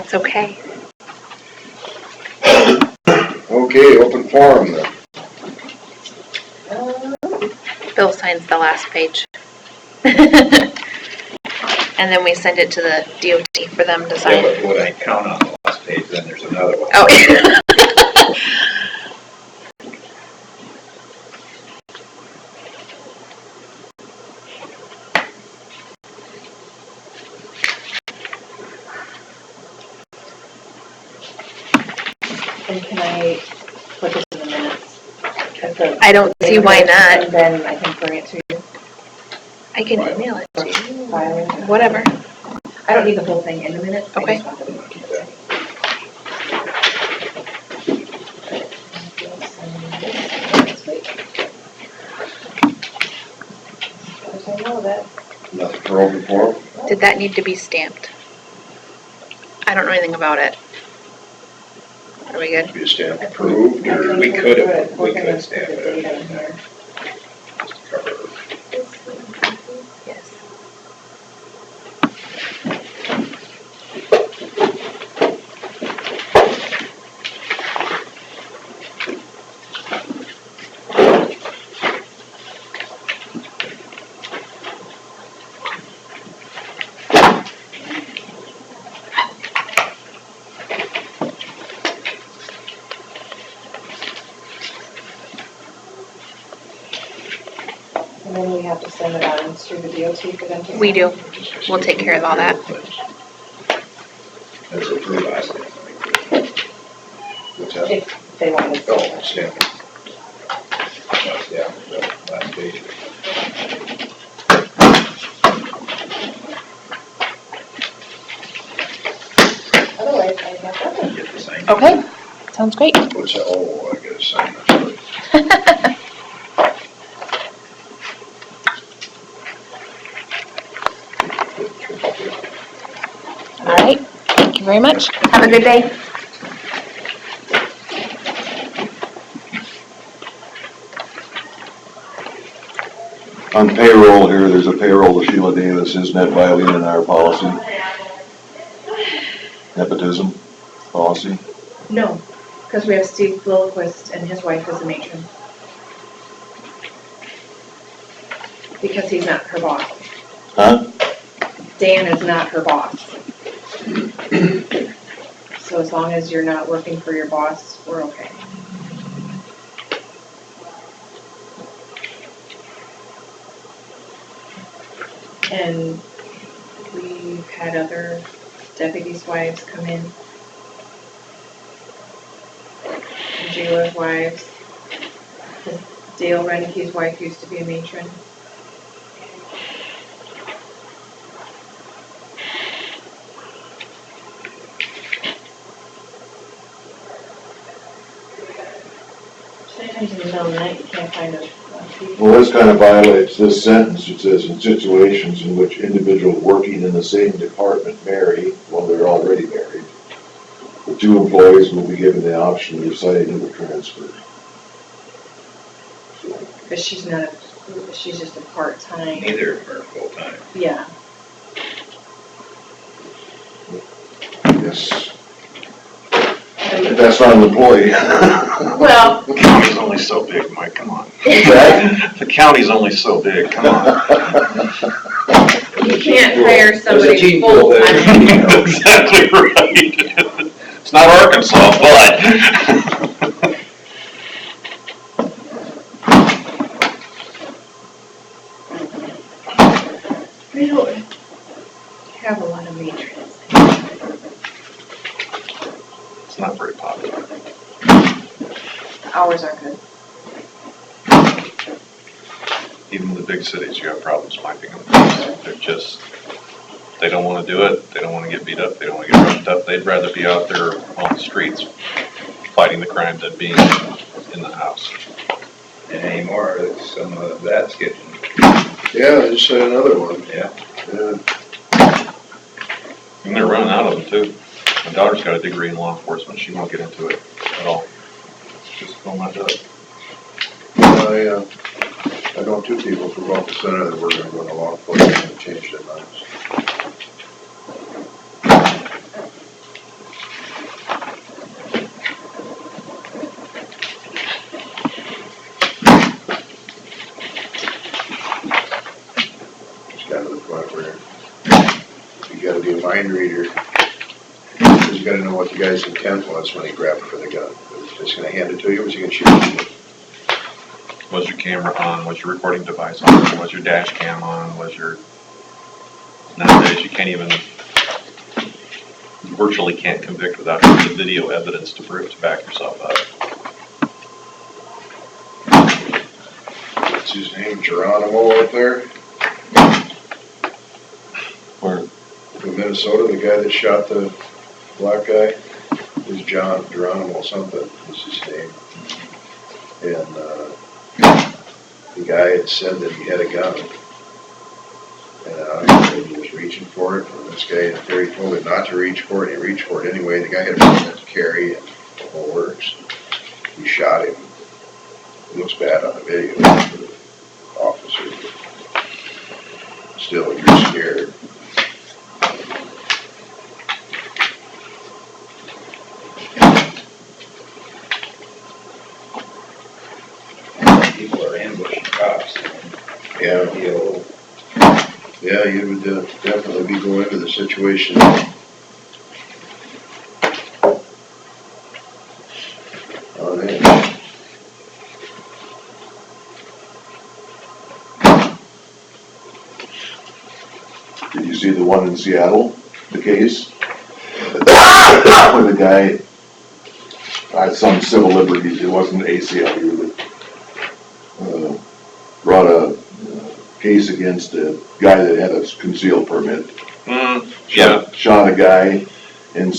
It's okay. Okay, open forum then. Bill signs the last page. And then we send it to the DOT for them to sign. Yeah, but what I count on the last page, then there's another one. Oh. And can I put this in the minutes? I don't see why not. And then I can bring it to you. I can email it to you. Filing. Whatever. I don't need the whole thing in the minutes. Okay. I just want the minutes. I know that. Nothing for open forum? Did that need to be stamped? I don't know anything about it. Are we good? Be a stamp approved, or We could have, We're we gonna could stamp put the it. date in here. Just to cover it. Yes. And then we have to send it on to the DOT for them to. We do. Just- We'll take care of all that. That's approved last time. what's that? If they want to. Oh, stamp. Yeah, the last page. Otherwise, I have nothing. Get the sign. Okay. Sounds great. What's that? Oh, I gotta sign this. All right. Thank you very much. Have a good day. On payroll here, there's a payroll to Sheila Davis, isn't that violating in our policy? Nepotism policy? No, because we have Steve Blomquist and his wife is a matron. Because he's not her boss. Huh? Dan is not her boss. So as long as you're not working for your boss, we're okay. And we've had other deputies' wives come in. And jailer's wives. Dale Renike's wife used to be a matron. Sometimes in the middle of the night, you can't find a people. Well, this kind of violates this sentence. It says, in situations in which individuals working in the same department marry, well, they're already married, the two employees will be given the option of deciding who to transfer. So, But she's not, she's just a part-time. Neither of them are full-time. Yeah. yes. If that's not an employee. Well, The county's only so big, Mike, come on. Right? The county's only so big, come on. you can't hire There's a somebody gene pool there. full-time. Exactly right. It's not Arkansas, but. We don't have a lot of matrons. It's not very popular. The hours aren't good. Even in the big cities, you have problems finding them. They're just, they don't want to do it, they don't want to get beat up, they don't want to get roughed up. They'd rather be out there on the streets fighting the crime than being in the house. And anymore, some of that's getting, Yeah, I just said another one. yeah. Yeah. And they're running out of them too. My daughter's got a degree in law enforcement, she won't get into it at all. Just will not do it. I know two people from Gulf Center that were gonna go to law enforcement and change their minds. mind reader. Because you gotta know what the guy's intent was when he grabbed for the gun. Was he just gonna hand it to you, or was he gonna shoot it? Was your camera on? Was your recording device on? Was your dash cam on? Nowadays, you can't even, you virtually can't convict without having the video evidence to back yourself up. What's his name, Geronimo up there? Where? In Minnesota, the guy that shot the black guy? Is Geronimo something, is his name. And, the guy had said that he had a gun. And he was reaching for it, and this guy in theory told him not to reach for it, and he reached for it anyway. The guy had a gun to carry, and the whole works. He shot him. It looks bad on the video for the officer. Still, you're scared. People are ambushing cops. Yeah, Deal. yeah, you would definitely be going into the situation. Oh, yeah. Did you see the one in Seattle, the case? Where the guy had some civil liberties, it wasn't ACLU, but brought a case against a guy that had a concealed permit. Yeah. Shot a guy and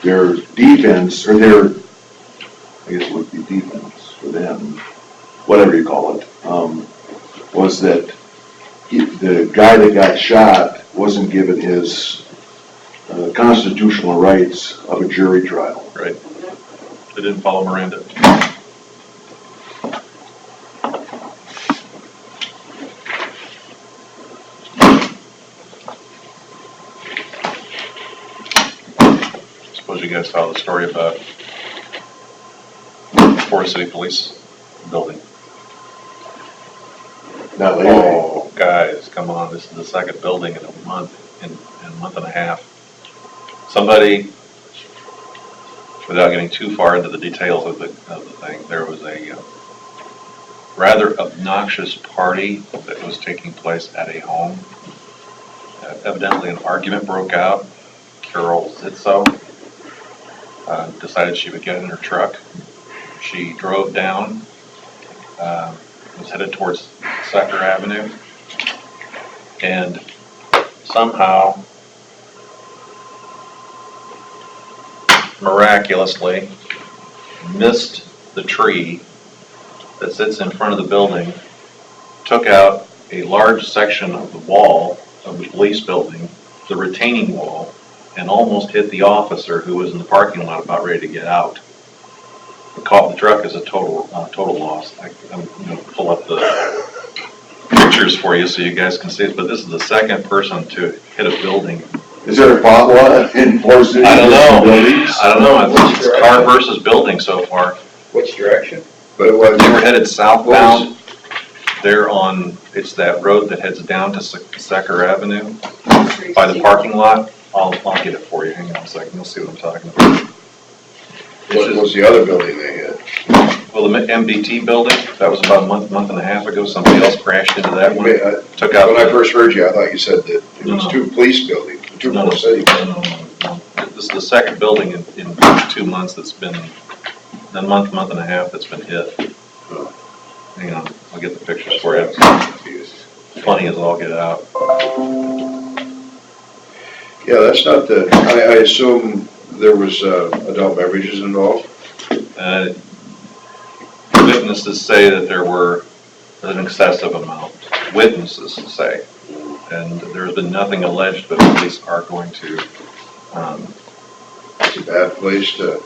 their defense, or their, I guess it would be defense for them, whatever you call it, was that the guy that got shot wasn't given his constitutional rights of a jury trial. Right. They didn't follow Miranda. Suppose you guys saw the story about Forest City Police building. Not lately. Oh, guys, come on, this is the second building in a month and a half. Somebody, without getting too far into the details of the thing, there was a rather obnoxious party that was taking place at a home. Evidently an argument broke out. Carol Zitzo decided she would get in her truck. She drove down, was headed towards Sucker Avenue, and somehow, miraculously, missed the tree that sits in front of the building, took out a large section of the wall of the police building, the retaining wall, and almost hit the officer who was in the parking lot about ready to get out. The truck is a total loss. I'm going to pull up the pictures for you so you guys can see it, but this is the second person to hit a building. Is there a fatwa in Forest City? I don't know. Buildings? I don't know. It's car versus building so far. Which direction? But it was, They were headed southbound. They're on, it's that road that heads down to Sucker Avenue by the parking lot. I'll get it for you. Hang on a second. You'll see what I'm talking about. what was the other building they hit? Well, the MBT building, that was about a month and a half ago. Somebody else crashed into that one. Took out. When I first heard you, I thought you said that it was two police buildings, two No, Forest City. no. This is the second building in 2 months that's been, a month and a half that's been hit. Oh. Hang on, I'll get the pictures for you. Funny as all get out. Yeah, that's not the, I assume there was adult beverages involved? Witnesses say that there were an excessive amount. Witnesses say. And there's been nothing alleged, but police are going to, It's a bad place to,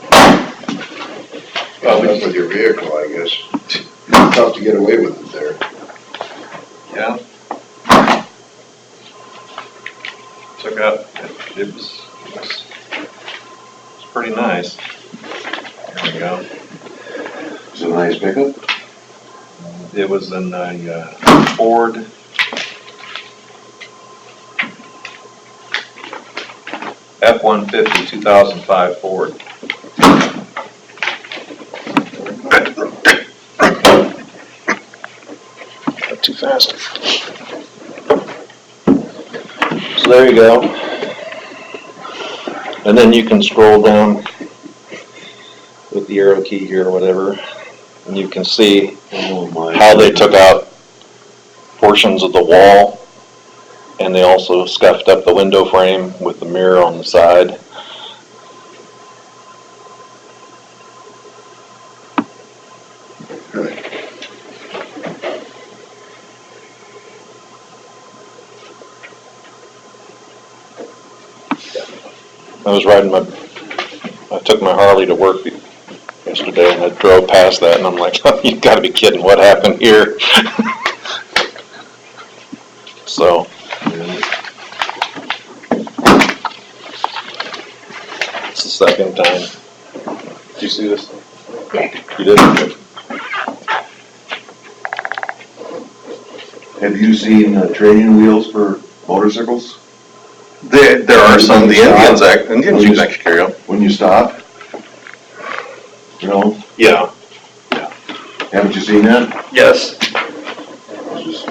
Well, mess with your vehicle, I guess. It's tough to get away with it there. yeah. Took out, it was pretty nice. There we go. Is it a nice pickup? It was in a Ford F-150, 2005 Ford. Not too fast. So there you go. And then you can scroll down with the arrow key here or whatever, and you can see how they took out portions of the wall, and they also scuffed up the window frame with the mirror on the side. I took my Harley to work yesterday, and I drove past that, and I'm like, you gotta be kidding, what happened here? So, it's the second time. Did you see this? Yeah. You did? Have you seen training wheels for motorcycles? There are some, the Indians you can actually carry them. When you stop? You know, Yeah. haven't you seen that? Yes. Just,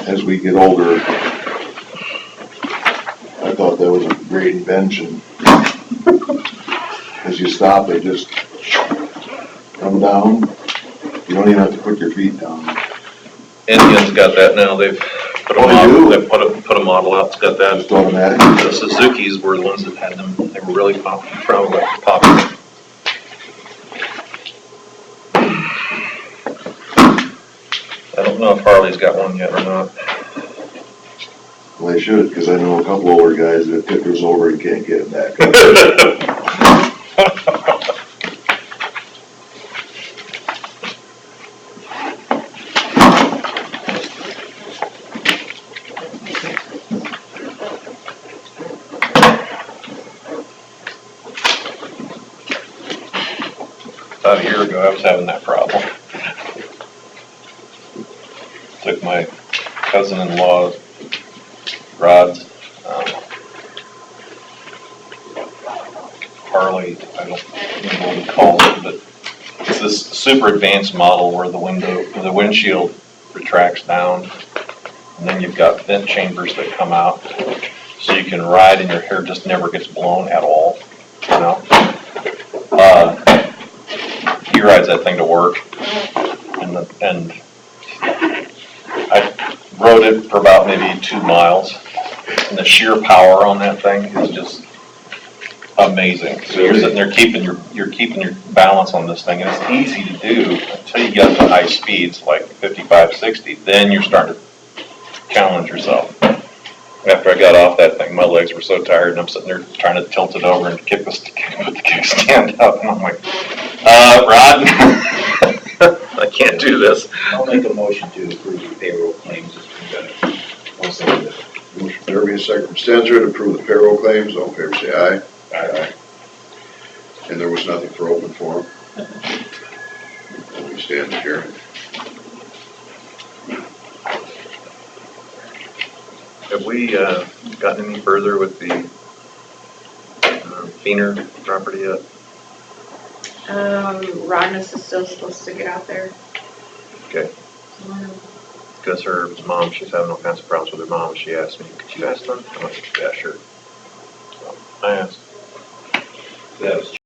as we get older, I thought that was a great invention. As you stop, they just come down. You don't even have to put your feet down. Indians got that now, they've put a Oh, they model, do? they put a model out, it's got that. Just automatic. The Suzukis were the ones that had them, they were really probably popular. I don't know if Harley's got one yet or not. Well, they should, because I know a couple older guys that tip theirs over and can't get it back up. About a year ago, I was having that problem. Took my cousin-in-law, Rod's, Harley, I don't know what he calls it, but it's this super advanced model where the windshield retracts down, and then you've got vent chambers that come out, so you can ride and your hair just never gets blown at all, you know? He rides that thing to work, and I rode it for about maybe 2 miles, and the sheer power on that thing is just amazing. So you're sitting there you're keeping your balance on this thing, and it's easy to do until you get to high speeds like 55, 60. Then you're starting to challenge yourself. After I got off that thing, my legs were so tired, and I'm sitting there trying to tilt it over and put the kickstand up, and I'm like, Rod, I can't do this. I'll make a motion to approve the payroll claims as presented. I'll second that. Motion from Derby, second from Stenzer to approve the payroll claims. All in favor, say aye. Aye. And there was nothing for open forum? We stand adjourned. Have we gotten any further with the Feener property yet? Rodness is still supposed to get out there. Okay. Because her mom, she's having all kinds of problems with her mom. She asked me, could you ask them? I'm like, yeah, sure. So I asked. That was